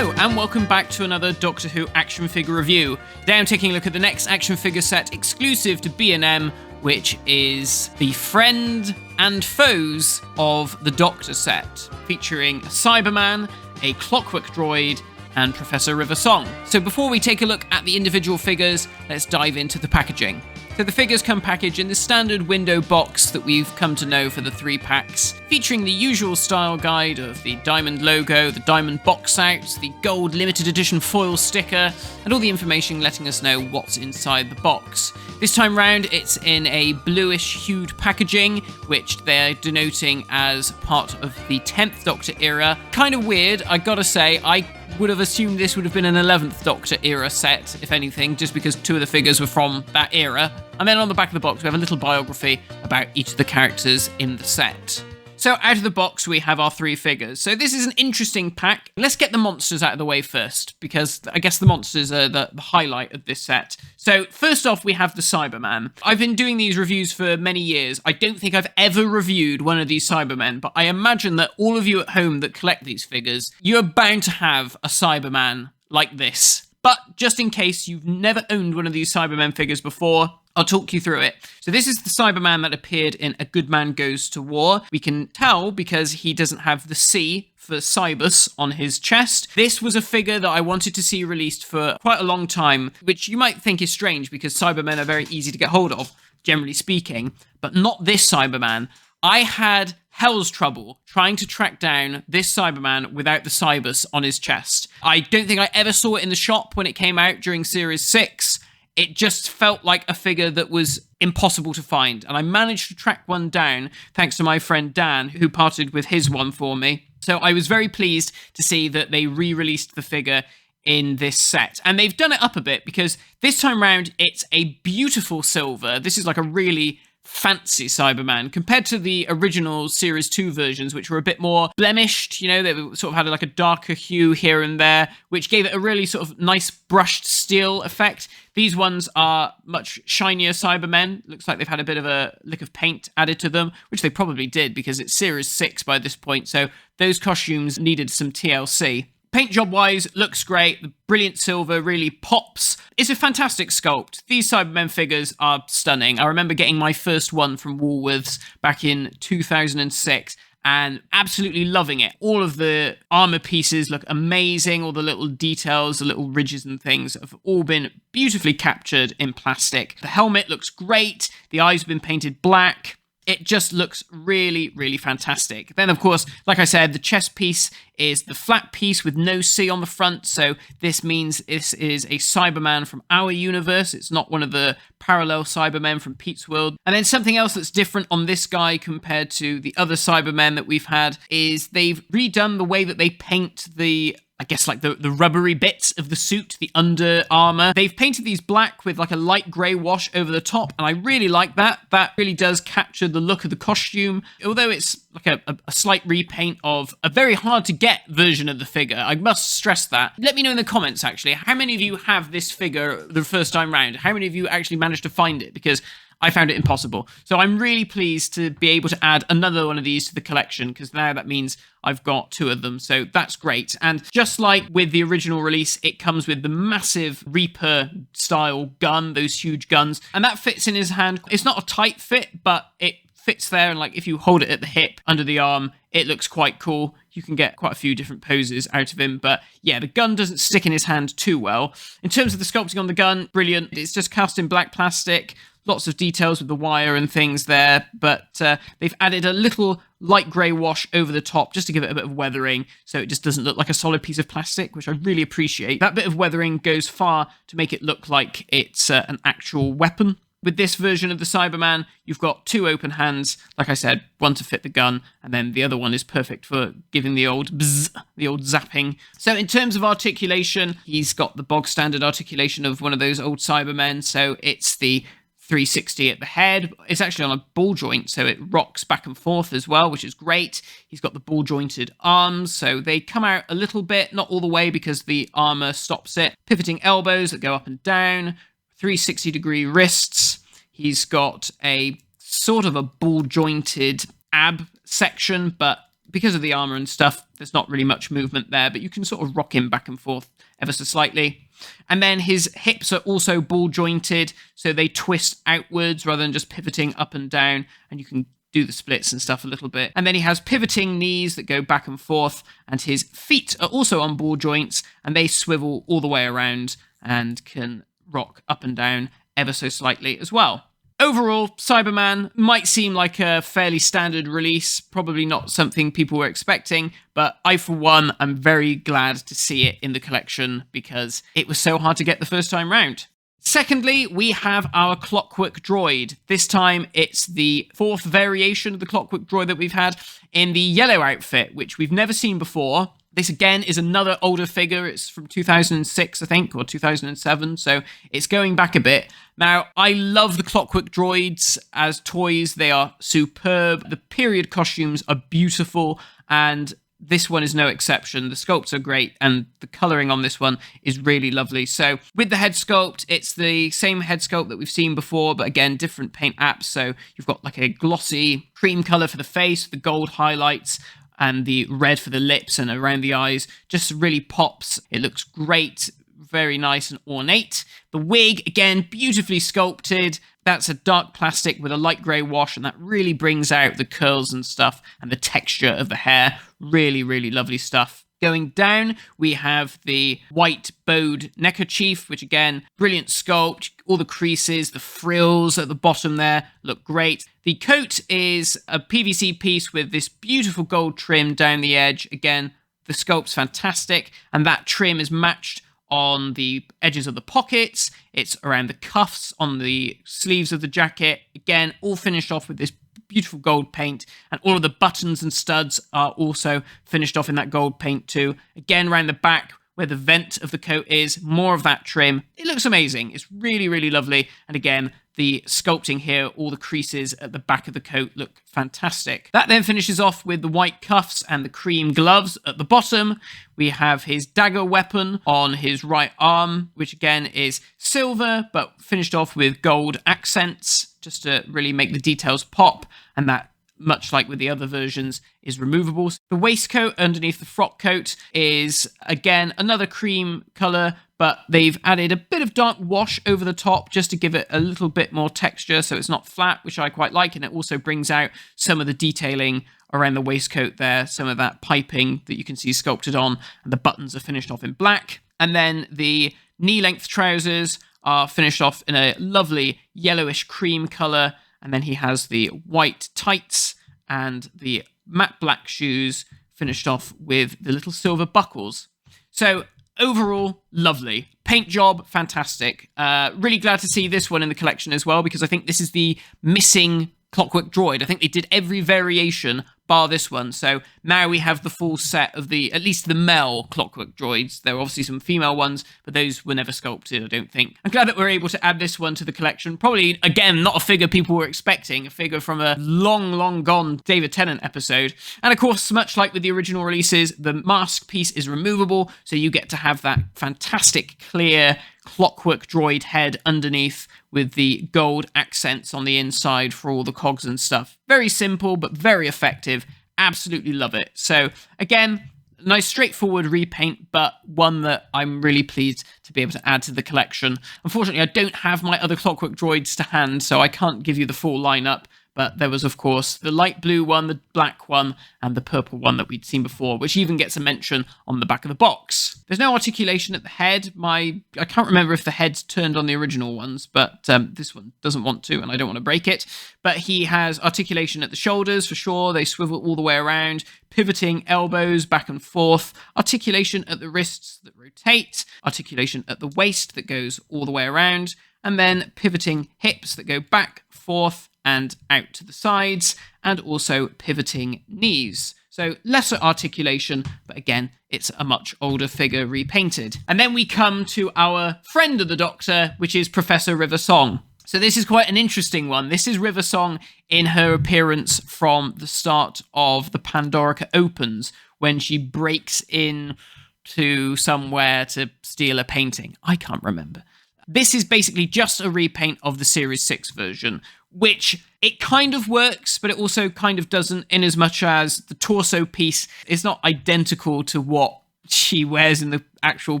Hello, and welcome back to another Doctor Who action figure review. Today I'm taking a look at the next action figure set exclusive to B&M, which is the Friend and Foes of the Doctor set, featuring a Cyberman, a Clockwork Droid, and Professor River Song. So before we take a look at the individual figures, let's dive into the packaging. So the figures come packaged in the standard window box that we've come to know for the 3 packs, featuring the usual style guide of the diamond logo, the diamond box out, the gold limited edition foil sticker, and all the information letting us know what's inside the box. This time round, it's in a bluish hued packaging, which they're denoting as part of the 10th Doctor era. Kind of weird, I gotta say, I would have assumed this would have been an 11th Doctor era set, if anything, just because 2 of the figures were from that era. And then on the back of the box, we have a little biography about each of the characters in the set. So out of the box, we have our 3 figures. So this is an interesting pack. Let's get the monsters out of the way first, because I guess the monsters are the highlight of this set. So first off, we have the Cyberman. I've been doing these reviews for many years. I don't think I've ever reviewed one of these Cybermen, but I imagine that all of you at home that collect these figures, you're bound to have a Cyberman like this. But just in case you've never owned one of these Cybermen figures before, I'll talk you through it. So this is the Cyberman that appeared in A Good Man Goes to War. We can tell because he doesn't have the C for Cybus on his chest. This was a figure that I wanted to see released for quite a long time, which you might think is strange because Cybermen are very easy to get hold of, generally speaking, but not this Cyberman. I had hell's trouble trying to track down this Cyberman without the Cybus on his chest. I don't think I ever saw it in the shop when it came out during Series 6. It just felt like a figure that was impossible to find. And I managed to track one down thanks to my friend Dan, who parted with his one for me. So I was very pleased to see that they re-released the figure in this set. And they've done it up a bit because this time round, it's a beautiful silver. This is like a really fancy Cyberman compared to the original Series 2 versions, which were a bit more blemished. You know, they sort of had like a darker hue here and there, which gave it a really sort of nice brushed steel effect. These ones are much shinier Cybermen. Looks like they've had a bit of a lick of paint added to them, which they probably did because it's Series 6 by this point, so those costumes needed some TLC. Paint job-wise, looks great. The brilliant silver really pops. It's a fantastic sculpt. These Cybermen figures are stunning. I remember getting my first one from Woolworths back in 2006 and absolutely loving it. All of the armor pieces look amazing. All the little details, the little ridges and things have all been beautifully captured in plastic. The helmet looks great. The eyes have been painted black. It just looks really, really fantastic. Then, of course, like I said, the chest piece is the flat piece with no C on the front. So this means this is a Cyberman from our universe. It's not one of the parallel Cybermen from Pete's World. And then something else that's different on this guy compared to the other Cybermen that we've had is they've redone the way that they paint the, I guess, like the rubbery bits of the suit, the under armor. They've painted these black with like a light grey wash over the top, and I really like that. That really does capture the look of the costume. Although it's like a slight repaint of a very hard to get version of the figure. I must stress that. Let me know in the comments, actually, how many of you have this figure the first time round? How many of you actually managed to find it? Because I found it impossible. So I'm really pleased to be able to add another one of these to the collection, because now that means I've got 2 of them. So that's great. And just like with the original release, it comes with the massive Reaper style gun, those huge guns. And that fits in his hand. It's not a tight fit, but it fits there. And like if you hold it at the hip under the arm, it looks quite cool. You can get quite a few different poses out of him. But yeah, the gun doesn't stick in his hand too well. In terms of the sculpting on the gun, brilliant. It's just cast in black plastic. Lots of details with the wire and things there, but they've added a little light grey wash over the top just to give it a bit of weathering, so it just doesn't look like a solid piece of plastic, which I really appreciate. That bit of weathering goes far to make it look like it's an actual weapon. With this version of the Cyberman, you've got 2 open hands, like I said, one to fit the gun, and then the other one is perfect for giving the old bzz, the old zapping. So in terms of articulation, he's got the bog standard articulation of one of those old Cybermen, so it's the 360 at the head. It's actually on a ball joint, so it rocks back and forth as well, which is great. He's got the ball jointed arms, so they come out a little bit, not all the way because the armor stops it. Pivoting elbows that go up and down, 360 degree wrists. He's got a sort of a ball jointed ab section, but because of the armor and stuff, there's not really much movement there, but you can sort of rock him back and forth ever so slightly. And then his hips are also ball jointed, so they twist outwards rather than just pivoting up and down, and you can do the splits and stuff a little bit. And then he has pivoting knees that go back and forth, and his feet are also on ball joints, and they swivel all the way around and can rock up and down ever so slightly as well. Overall, Cyberman might seem like a fairly standard release, probably not something people were expecting, but I, for one, am very glad to see it in the collection because it was so hard to get the first time round. Secondly, we have our Clockwork Droid. This time, it's the fourth variation of the Clockwork Droid that we've had in the yellow outfit, which we've never seen before. This, again, is another older figure. It's from 2006, I think, or 2007, so it's going back a bit. Now, I love the Clockwork Droids as toys. They are superb. The period costumes are beautiful, and this one is no exception. The sculpts are great, and the colouring on this one is really lovely. So with the head sculpt, it's the same head sculpt that we've seen before, but again, different paint apps. So you've got like a glossy cream colour for the face, the gold highlights, and the red for the lips and around the eyes. Just really pops. It looks great, very nice and ornate. The wig, again, beautifully sculpted. That's a dark plastic with a light grey wash, and that really brings out the curls and stuff and the texture of the hair. Really, really lovely stuff. Going down, we have the white bowed neckerchief, which again, brilliant sculpt. All the creases, the frills at the bottom there look great. The coat is a PVC piece with this beautiful gold trim down the edge. Again, the sculpt's fantastic, and that trim is matched on the edges of the pockets. It's around the cuffs, on the sleeves of the jacket. Again, all finished off with this beautiful gold paint, and all of the buttons and studs are also finished off in that gold paint too. Again, around the back where the vent of the coat is, more of that trim. It looks amazing. It's really, really lovely. And again, the sculpting here, all the creases at the back of the coat look fantastic. That then finishes off with the white cuffs and the cream gloves at the bottom. We have his dagger weapon on his right arm, which again is silver, but finished off with gold accents, just to really make the details pop. And that, much like with the other versions, is removable. The waistcoat underneath the frock coat is, again, another cream colour, but they've added a bit of dark wash over the top just to give it a little bit more texture so it's not flat, which I quite like, and it also brings out some of the detailing around the waistcoat there, some of that piping that you can see sculpted on, and the buttons are finished off in black. And then the knee-length trousers are finished off in a lovely yellowish cream colour, and then he has the white tights and the matte black shoes finished off with the little silver buckles. So overall, lovely. Paint job, fantastic. Really glad to see this one in the collection as well, because I think this is the missing Clockwork Droid. I think they did every variation bar this one. So now we have the full set of at least the male Clockwork Droids. There were obviously some female ones, but those were never sculpted, I don't think. I'm glad that we're able to add this one to the collection. Probably, again, not a figure people were expecting, a figure from a long, long gone David Tennant episode. And of course, much like with the original releases, the mask piece is removable, so you get to have that fantastic, clear Clockwork Droid head underneath with the gold accents on the inside for all the cogs and stuff. Very simple, but very effective. Absolutely love it. So again, nice straightforward repaint, but one that I'm really pleased to be able to add to the collection. Unfortunately, I don't have my other Clockwork Droids to hand, so I can't give you the full lineup. But there was, of course, the light blue one, the black one, and the purple one that we'd seen before, which even gets a mention on the back of the box. There's no articulation at the head. I can't remember if the head's turned on the original ones, but this one doesn't want to, and I don't want to break it. But he has articulation at the shoulders, for sure. They swivel all the way around. Pivoting elbows back and forth. Articulation at the wrists that rotate. Articulation at the waist that goes all the way around. And then pivoting hips that go back, forth, and out to the sides, and also pivoting knees. So lesser articulation, but again, it's a much older figure repainted. And then we come to our friend of the Doctor, which is Professor River Song. So this is quite an interesting one. This is River Song in her appearance from the start of the Pandorica Opens, when she breaks in to somewhere to steal a painting. I can't remember. This is basically just a repaint of the Series 6 version, which it kind of works, but it also kind of doesn't, in as much as the torso piece is not identical to what she wears in the actual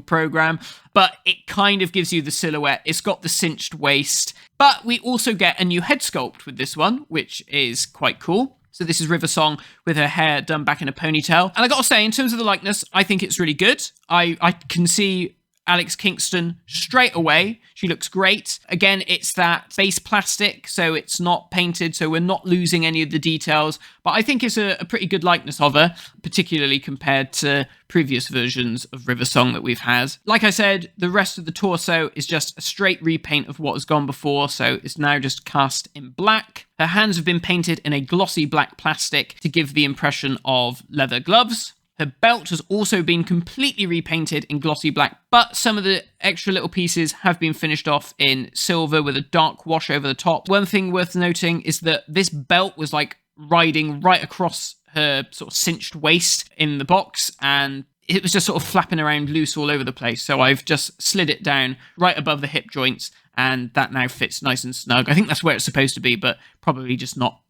program, but it kind of gives you the silhouette. It's got the cinched waist, but we also get a new head sculpt with this one, which is quite cool. So this is River Song with her hair done back in a ponytail. And I gotta say, in terms of the likeness, I think it's really good. I can see Alex Kingston straight away. She looks great. Again, it's that base plastic, so it's not painted, so we're not losing any of the details. But I think it's a pretty good likeness of her, particularly compared to previous versions of River Song that we've had. Like I said, the rest of the torso is just a straight repaint of what has gone before, so it's now just cast in black. Her hands have been painted in a glossy black plastic to give the impression of leather gloves. Her belt has also been completely repainted in glossy black, but some of the extra little pieces have been finished off in silver with a dark wash over the top. One thing worth noting is that this belt was like riding right across her sort of cinched waist in the box, and it was just sort of flapping around loose all over the place. So I've just slid it down right above the hip joints, and that now fits nice and snug. I think that's where it's supposed to be, but probably just not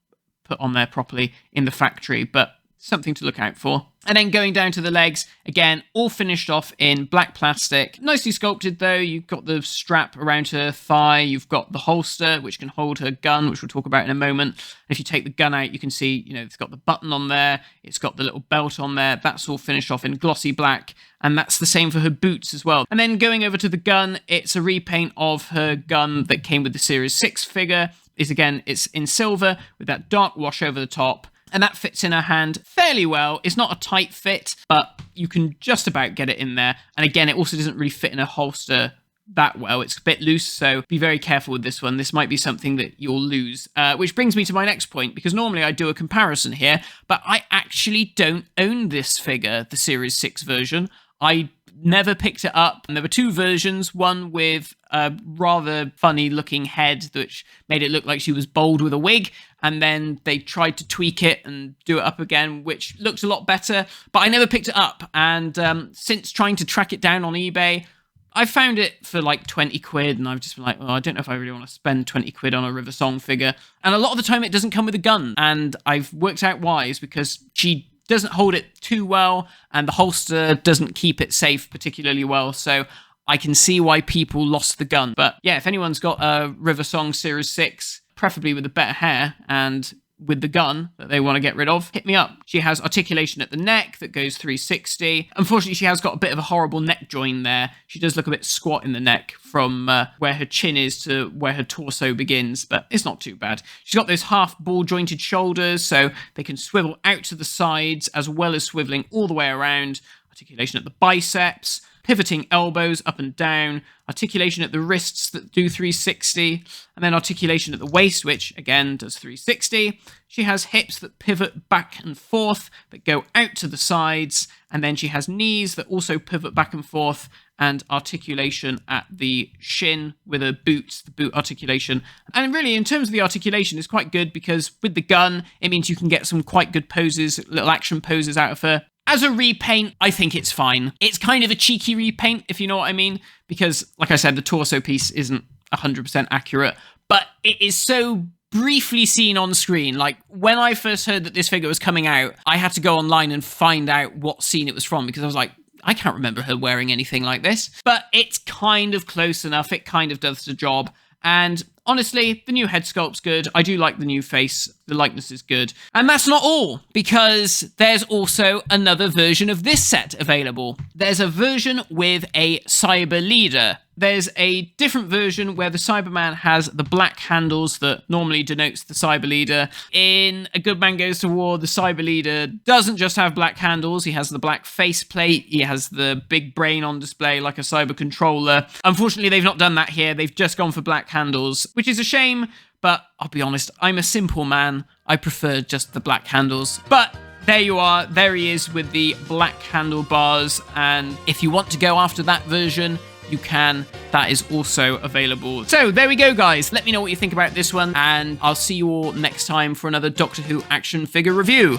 put on there properly in the factory, but something to look out for. And then going down to the legs, again, all finished off in black plastic. Nicely sculpted though. You've got the strap around her thigh. You've got the holster, which can hold her gun, which we'll talk about in a moment. If you take the gun out, you can see, it's got the button on there. It's got the little belt on there. That's all finished off in glossy black. And that's the same for her boots as well. And then going over to the gun, it's a repaint of her gun that came with the Series 6 figure. It's in silver with that dark wash over the top. And that fits in her hand fairly well. It's not a tight fit, but you can just about get it in there. And again, it also doesn't really fit in a holster that well. It's a bit loose, so be very careful with this one. This might be something that you'll lose. Which brings me to my next point, because normally I do a comparison here, but I actually don't own this figure, the Series 6 version. I never picked it up. And there were two versions, one with a rather funny looking head, which made it look like she was bald with a wig. And then they tried to tweak it and do it up again, which looked a lot better, but I never picked it up. And since trying to track it down on eBay, I found it for like 20 quid, and I've just been like, oh, I don't know if I really want to spend 20 quid on a River Song figure. And a lot of the time it doesn't come with a gun, and I've worked out why. Is because she doesn't hold it too well, and the holster doesn't keep it safe particularly well, so I can see why people lost the gun. But yeah, if anyone's got a River Song Series 6, preferably with a better hair and with the gun that they want to get rid of, hit me up. She has articulation at the neck that goes 360. Unfortunately, she has got a bit of a horrible neck join there. She does look a bit squat in the neck from where her chin is to where her torso begins, but it's not too bad. She's got those half ball jointed shoulders, so they can swivel out to the sides as well as swiveling all the way around. Articulation at the biceps, pivoting elbows up and down, articulation at the wrists that do 360, and then articulation at the waist, which again does 360. She has hips that pivot back and forth, that go out to the sides, and then she has knees that also pivot back and forth, and articulation at the shin with her boots, the boot articulation. And really, in terms of the articulation, it's quite good because with the gun, it means you can get some quite good poses, little action poses out of her. As a repaint, I think it's fine. It's kind of a cheeky repaint, if you know what I mean, because, like I said, the torso piece isn't 100% accurate, but it is so briefly seen on screen. Like, when I first heard that this figure was coming out, I had to go online and find out what scene it was from, because I was like, I can't remember her wearing anything like this. But it's kind of close enough. It kind of does the job. And honestly, the new head sculpt's good. I do like the new face. The likeness is good. And that's not all, because there's also another version of this set available. There's a version with a Cyber Leader. There's a different version where the Cyberman has the black handles that normally denotes the Cyber Leader. In A Good Man Goes to War, the Cyber Leader doesn't just have black handles. He has the black faceplate. He has the big brain on display like a cyber controller. Unfortunately, they've not done that here. They've just gone for black handles, which is a shame, but I'll be honest, I'm a simple man. I prefer just the black handles. But there you are. There he is with the black handlebars. And if you want to go after that version, you can. That is also available. So there we go, guys. Let me know what you think about this one, and I'll see you all next time for another Doctor Who action figure review.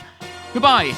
Goodbye.